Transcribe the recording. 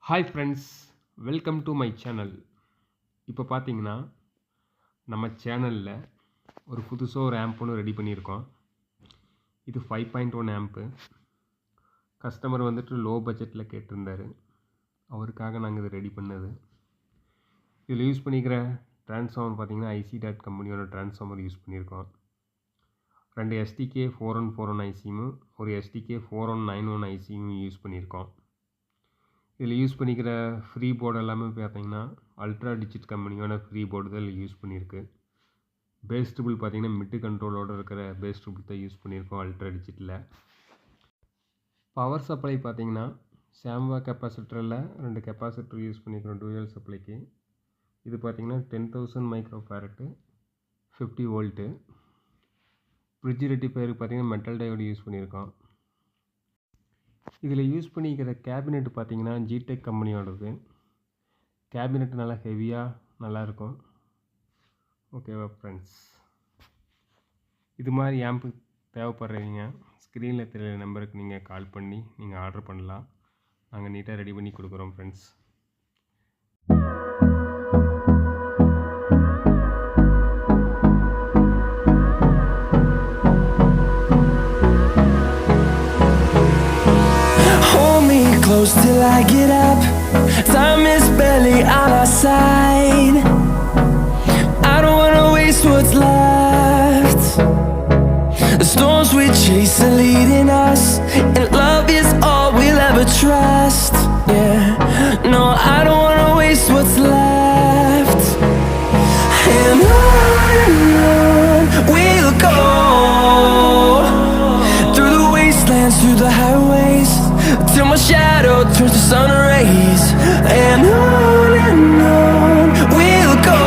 Hi friends, welcome to my channel. இப்போ பார்த்தீங்கன்னா நம்ம சேனலில் ஒரு புதுசாக ஒரு ஆம்ப் ஒன்று ரெடி பண்ணியிருக்கோம். இது 5.1 ஆம்ப்பு. கஸ்டமர் வந்துட்டு லோ பட்ஜெட்டில் கேட்டிருந்தார். அவருக்காக நாங்கள் இது ரெடி பண்ணது. இதில் யூஸ் பண்ணிக்கிற ட்ரான்ஸ்ஃபார்மர் பார்த்தீங்கன்னா IC.DOT கம்பெனியோட ட்ரான்ஸ்ஃபார்மர் யூஸ் பண்ணியிருக்கோம். 2 STK4141 ஐசியும் ஒரு STK4191 ஐசியும் யூஸ் பண்ணியிருக்கோம். இதில் யூஸ் பண்ணிக்கிற ஃப்ரீ போர்டு எல்லாமே பார்த்தீங்கன்னா அல்ட்ரா டிஜிட் கம்பெனியோட ஃப்ரீ போர்டு தான் யூஸ் பண்ணியிருக்கு. பேஸ் ட்ரிபிள் பார்த்தீங்கன்னா மிட்டு கண்ட்ரோலோடு இருக்கிற பேஸ் ட்ரிபிள் தான் யூஸ் பண்ணியிருக்கோம் அல்ட்ரா டிஜிட்டில். பவர் சப்ளை பார்த்தீங்கன்னா சாம்வா கெப்பாசிட்டரில் 2 கெப்பாசிட்டர் யூஸ் பண்ணியிருக்கோம் டூயல் சப்ளைக்கு. இது பார்த்தீங்கன்னா 10,000 மைக்ரோ ஃபேரட்டு 50 வோல்ட்டு. ஃப்ரிட்ஜ் ரெட்டிஃபயருக்கு பார்த்தீங்கன்னா மெட்டல் டயோடு யூஸ் பண்ணியிருக்கோம். இதில் யூஸ் பண்ணிக்கிற கேபினெட் பார்த்தீங்கன்னா ஜிடெக் கம்பெனியோடது. கேபினெட் நல்லா ஹெவியாக நல்லாயிருக்கும். ஓகேவா ஃப்ரெண்ட்ஸ், இது மாதிரி ஆம்பு தேவைப்படுறீங்க ஸ்க்ரீனில் தெரியல நம்பருக்கு நீங்கள் கால் பண்ணி நீங்கள் ஆர்டர் பண்ணலாம். நாங்கள் நீட்டாக ரெடி பண்ணி கொடுக்குறோம் friends. Close till I get up. Time is barely on our side. I don't wanna waste what's left. The storms we chase are leading us, and love is all we'll ever trust. Yeah, no, I don't wanna waste what's left. And on we'll go, through the wastelands, through the highways, till my shadow turns to sun rays. And on we'll go.